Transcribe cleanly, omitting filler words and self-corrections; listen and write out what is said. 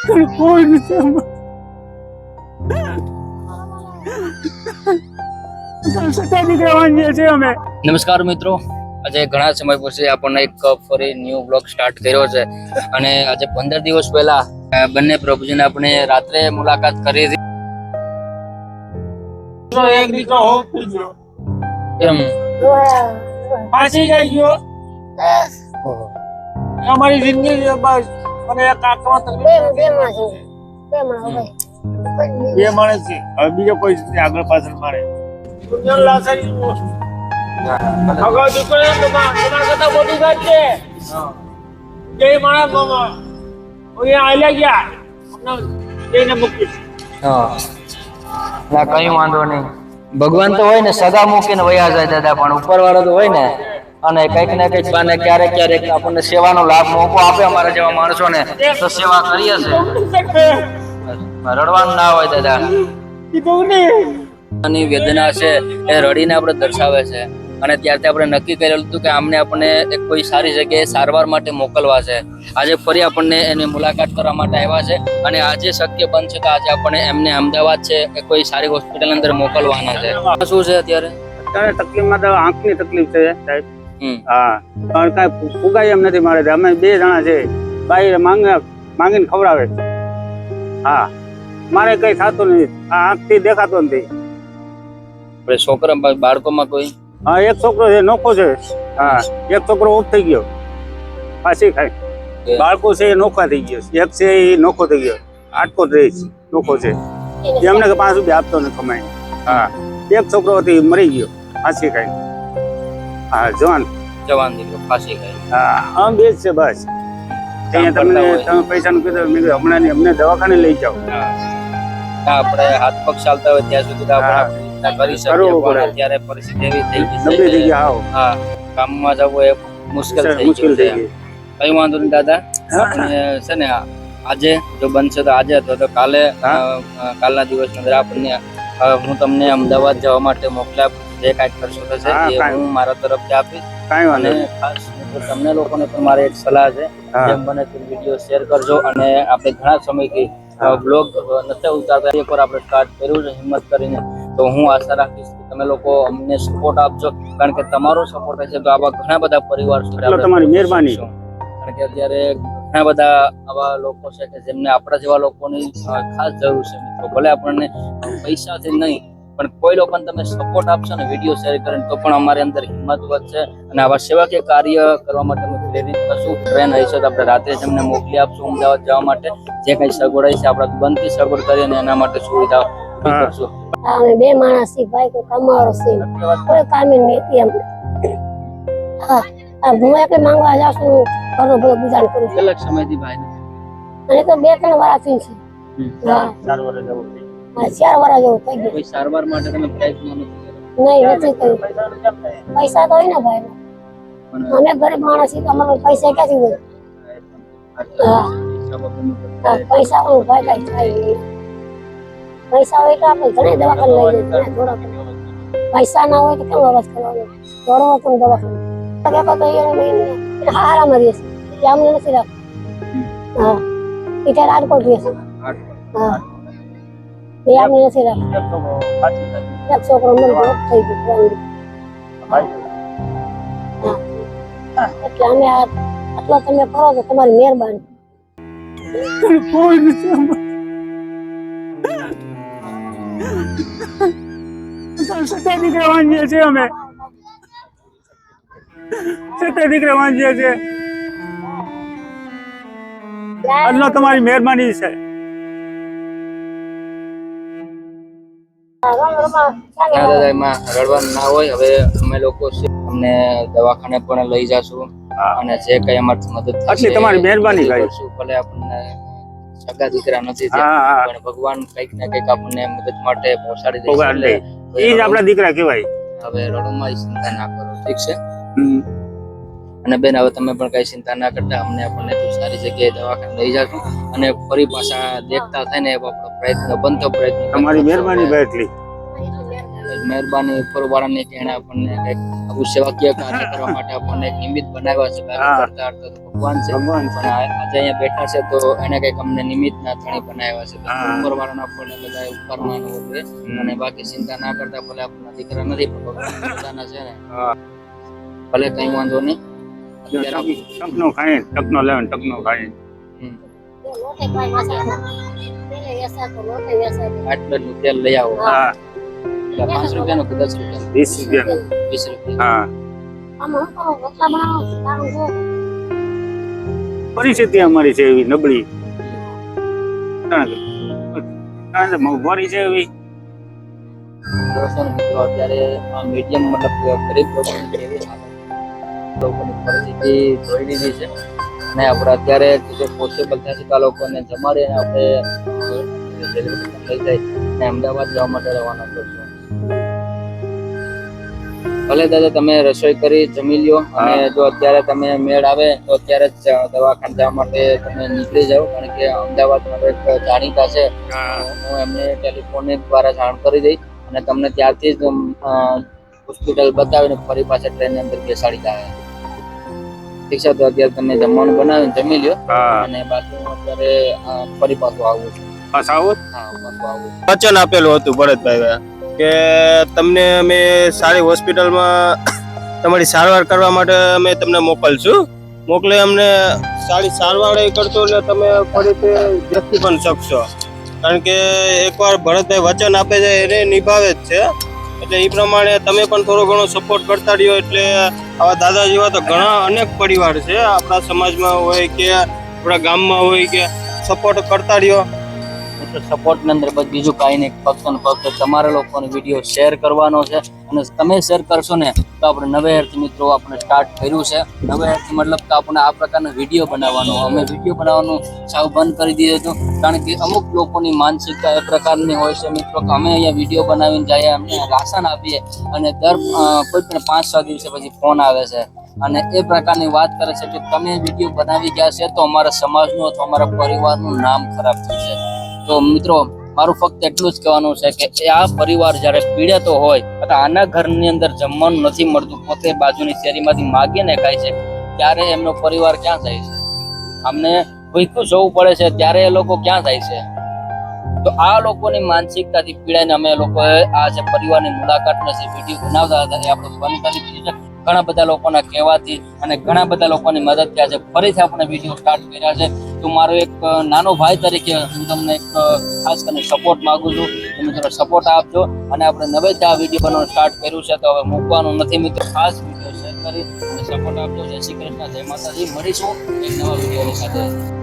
કોઈ નથી સત્તા દીકરા વાંચીએ છીએ અમે. નમસ્કાર મિત્રો, આજે ઘણા સમય પછી આપણને એક ફરી ન્યૂ બ્લોગ સ્ટાર્ટ કર્યો છે અને આજે 15 દિવસ પહેલા બંને પ્રભુજીને આપણે રાત્રે મુલાકાત કરી હતી. એક દીકરો હોપ પૂછ્યો એમ ફાંસી જાય ગયો. અમારી જિંદગી બસ મને એક આંખમાં તકલીફ બે માણસ છે. હવે બીજો કોઈ આગળ પાછળ મારે અગાઉ દીકરો તમારા કરતા મોટી વાત છે. બે માણસ આલ્યા ગયા બેને મૂકીશ. ના કઈ વાંધો નહીં. ભગવાન તો હોય ને સદા મૂકીને વયા જાય દાદા, પણ ઉપર વાળો તો હોય ને અને કઈક ને કઈક બાને ક્યારેક ક્યારેક આપણને સેવાનો લાભ મોકો આપે અમારા જેવા માણસોને તો સેવા કરીએ છે. રડવાનું ના હોય દાદા. ની વેદના છે એ રડીને આપણે દર્શાવે છે અને ત્યારથી આપણે નક્કી કરેલું હતું કે આમને આપણને એક કોઈ સારી જગ્યાએ સારવાર માટે મોકલવા છે. આજે ફરી આપણને એની મુલાકાત કરવા માટે આવ્યા છે અને આજે શક્ય બનશે કે આજે આપણે એમને અમદાવાદ છે કે કોઈ સારી હોસ્પિટલ અંદર મોકલવાના છે. શું છે અત્યારે તકલીફમાં તો આંખની તકલીફ છે સાહેબ. હા, પણ કઈ ફુગાઈ એમ નથી મારે. અમે બે જણા છે, બાઈ માંગીને ખવડાવે. હા, મારે કઈ થતું નથી. આ આંખથી દેખાતો નથી. છોકરા બાળકોમાં કોઈ હા, એક છોકરો છે નોખો છે. હા, એક છોકરો ઓફ થઈ ગયો, પાછી ખાય. બાળકો છે એ નોખા થઈ ગયો. એક છે એ નોખો થઈ ગયો, આટકો જ રહી નોખો છે. એમને કે 5 રૂપિયા આપતો નથી કમાઈ. હા, એક છોકરો હતી મરી ગયો, પાછી ખાય. હા, જવાન દીકરો ફાંસી ખાય. હા, આમ બે જ છે બસ. તમે પૈસાનું કીધું, મેં કીધું હમણાં નહીં, અમને દવાખાને લઈ જાઓ. આપણે હાથ પગ ચાલતા હોય ત્યાં સુધી આપણે કરી શકીએ, પણ અત્યારે પરિસ્થિતિ એવી થઈ ગઈ છે. હા, કામમાં જવું એ મુશ્કેલ થઈ ગયું છે. કઈ વાંધો નહીં દાદા. છે ને આજે જો બનશે તો આજે, તો કાલે કાલના દિવસ અંદર આપણને હું તમને અમદાવાદ જવા માટે મોકલ્યા. જે કાંઈક ખર્ચો થશે એ હું મારા તરફથી આપીશ. અને ખાસ તમને લોકોને પણ મારે એક સલાહ છે, જેમ બને તેમ વિડીયો શેર કરજો. અને આપણે ઘણા સમયથી બ્લોગ નથી ઉતારતા, એકવાર આપણે સ્ટાર્ટ કર્યું છે હિંમત કરીને. તો હું આશા રાખીશ કે તમે લોકો અમને સપોર્ટ આપજો, કારણ કે તમારો સપોર્ટ હશે તો આવા ઘણા બધા પરિવાર સુધી તમારી મહેરબાની. કારણ કે અત્યારે ઘણા બધા આવા લોકો છે કે જેમને આપણા જેવા લોકોની ખાસ જરૂર છે મિત્રો. ભલે આપણને પૈસાથી નહીં, પણ કોઈ લોકોને તમે સપોર્ટ આપશો ને વિડીયો શેર કરીને, તો પણ અમારી અંદર હિંમત વધશે અને આવા સેવાકીય કાર્ય કરવા માટે અમે પ્રેરિત કરશું. ટ્રેન હશે તો આપણે રાત્રે જ એમને મોકલી આપશું અમદાવાદ જવા માટે. જે કઈ સગવડ હશે આપણે બનતી સગવડ કરીને એના માટે સુવિધા કરશું. અમે બે માણસ છીએ ભાઈ, કોઈ કમારો છે કોઈ કામી નથી એમ. હા, હું એટલે માંગવા જાઉં છું, ઘરનો બધો ગુજાર કરું છું. કેટલાક સમયથી ભાઈ અને તો 2-3 વર્ષ થઈ છે. હા, 4 વર્ષ જેવું થઈ ગયું. કોઈ સારવાર માટે તમે પ્રયત્ન નથી નહીં, નથી કર્યું. પૈસા તો હોય ને ભાઈ, અમે ગરીબ માણસ છીએ તો અમારે પૈસા ક્યાંથી હોય? હા, પૈસા હોય ભાઈ, કઈ થાય નહીં. પૈસા હોય તો આપણે ઘણી દવાખાને લઈ જઈએ, પૈસા ના હોય તો કેમ અવાજ કરવાનો? દોડવો કેમ દવાખાને? હારા મરીએ છે, અમને નથી રાખતું. હા, એ ત્યારે રાજકોટ રહે છે. હા, એ અમને નથી રાખતું. એક છોકરો મને થઈ ગયો. એટલે અમે આટલા તમે કરો તો તમારી મહેરબાની. કોઈ નથી સત્તા દીકરા વાંચીએ છીએ અમે. સત્તા દીકરા વાંચીએ છીએ. આટલો તમારી મહેરબાની છે. દાદા એમાં રડવાનું ના હોય. હવે અમે લોકો અમને દવાખાને પણ લઈ જાશું અને જે કઈ અમારી મદદ આટલી તમારી મહેરબાની કરશું. ભલે આપણને સગા દીકરા નથી પણ ભગવાન કઈક ને કઈક આપણને મદદ માટે પહોંચાડી દે. એ જ આપણા દીકરા કહેવાય. હવે રડોમાં ચિંતા ના કરો, ઠીક છે? અને બેન હવે તમે પણ કઈ ચિંતા ના કરતા, અમને આપણને સારી જગ્યાએ દવાખાને લઈ જાશું અને ફરી પાછા દેખતા થાય ને એવો આપણો પ્રયત્ન બનતો પ્રયત્ન. તમારી મહેરબાની ભાઈ એટલી. મહેરબાની ઉપરવાળાની કે એણે આપણને કંઈક આવું સેવાકીય કાર્ય કરવા માટે આપણને એક નિમિત્ત બનાવ્યા છે. કરતા કરતા તો ભગવાન છે, ભગવાન છે. પણ આજે અહીંયા બેઠા છે તો એને કંઈક અમને નિમિત્તના થણી બનાવ્યા છે. તો ઉપરવાળાને આપણને બધા ઉપર માનવું જોઈએ અને બાકી ચિંતા ના કરતા. ભલે આપણના દીકરા નથી પણ ભગવાન પોતાના છે ને, ભલે કઈ વાંધો નહીં. અત્યારે ટકનો ખાય, ટકનો લેવાનું, ટકનો ખાય. લોટે ભાઈ માસા તેને વેસા તો લોટે વેસા આટલું તેલ લઈ આવો. હા, 5 રૂપિયાનું કે 10 રૂપિયાનું? 20 રૂપિયા. 20 રૂપિયા. હા, આમ હું તો વખલા બનાવો કામ જો પરિસ્થિતિ અમારી છે એવી નબળી. કારણ કે મોંઘવારી છે એવી. દોસ્તો ને મિત્રો, અત્યારે આ મીડિયમ મતલબ ગરીબ લોકોની કેવી હાલત, લોકોની પરિસ્થિતિ જોઈ લીધી છે અને આપણે અત્યારે જો પોસિબલ થશે તો આ લોકોને જમાડીને આપણે લઈ જાય અને અમદાવાદ જવા માટે રવાના કરશું. ભલે દાદા તમે રસોઈ કરી જમી લ્યો અને જો અત્યારે તમે મેળ આવે તો અત્યારે જ દવાખાને જવા માટે તમે નીકળી જાઓ, કારણ કે અમદાવાદમાં એક જાણીતા છે, હું એમને ટેલિફોન દ્વારા જાણ કરી દઈશ અને તમને ત્યારથી જ હોસ્પિટલ બતાવીને ફરી પાછા ટ્રેનની અંદર બેસાડી જાય. ઠીક છે, તો અત્યારે તમે જમવાનું બનાવીને જમી લ્યો અને બાકી હું અત્યારે ફરી પાછું આવું છું. પાછા આવો. હા, પાછું આવું છું. વચન આપેલું હતું ભરતભાઈ કે તમને અમે સારી હોસ્પિટલમાં તમારી સારવાર કરવા માટે અમે તમને મોકલે અમને સારી સારવાર એ કરશો એટલે તમે ફરીથી વ્યક્તિ પણ શકશો, કારણ કે એકવાર ભરતભાઈ વચન આપે છે એને નિભાવે જ છે. એટલે એ પ્રમાણે તમે પણ થોડો ઘણો સપોર્ટ કરતા રહ્યો. એટલે આવા દાદા જેવા તો ઘણા અનેક પરિવાર છે આપણા સમાજમાં હોય કે આપણા ગામમાં હોય કે સપોર્ટ કરતા રહ્યો. સપોર્ટ ની અંદર બસ બીજું કાંઈ નહીં, ફક્ત ને ફક્ત તમારા લોકોને વિડીયો શેર કરવાનો છે અને તમે શેર કરશો ને તો આપણે નવેરથી મિત્રો આપણે સ્ટાર્ટ કર્યું છે. નવેરથી મતલબ કે આપણે આ પ્રકારનો વિડીયો બનાવવાનો, અમે વિડીયો બનાવવાનું સાવ બંધ કરી દીધું હતું, કારણ કે અમુક લોકોની માનસિકતા એ પ્રકારની હોય છે મિત્રો કે અમે અહીંયા વિડીયો બનાવીને જઈએ, અમને રાશન આપીએ અને દર કોઈ પણ 5-6 દિવસે પછી ફોન આવે છે અને એ પ્રકારની વાત કરે છે કે તમે વિડીયો બનાવી ગયા છે તો અમારા સમાજનું અથવા અમારા પરિવારનું નામ ખરાબ થયું છે. તો મિત્રો મારું ફક્ત એટલું જ કહેવાનું છે કે આ પરિવાર જ્યારે પીડાતો હોય અથવા આના ઘરની અંદર જમવાનું નથી મળતું, પોતે બાજુની શેરીમાંથી માગીને ખાય છે, ત્યારે એમનો પરિવાર ક્યાં જાય છે? અમને ભૂખ્યું જોવું પડે છે ત્યારે એ લોકો ક્યાં જાય છે? તો આ લોકોની માનસિકતાથી પીડાઈને અમે લોકોએ આ જે પરિવારની મુલાકાતનો જે વિડીયો બનાવતા હતા એ આપણે બંધ કરી દીધું છે. ઘણા બધા લોકોના કહેવાથી અને ઘણા બધા લોકોની મદદથી આજે ફરીથી આપણે વિડીયો સ્ટાર્ટ કર્યા છે. તો મારો એક નાનો ભાઈ તરીકે હું તમને એક ખાસ કરીને સપોર્ટ માંગુ છું. તમે થોડો સપોર્ટ આપજો અને આપણે નવેથી આ વિડીયો બનાવવાનું સ્ટાર્ટ કર્યું છે, તો હવે મૂકવાનું નથી મિત્રો. ખાસ વિડીયો શેર કરી અને સપોર્ટ આપજો. જય શ્રી કૃષ્ણ, જય માતાજી. મળીશું એક નવા વિડીયોની સાથે.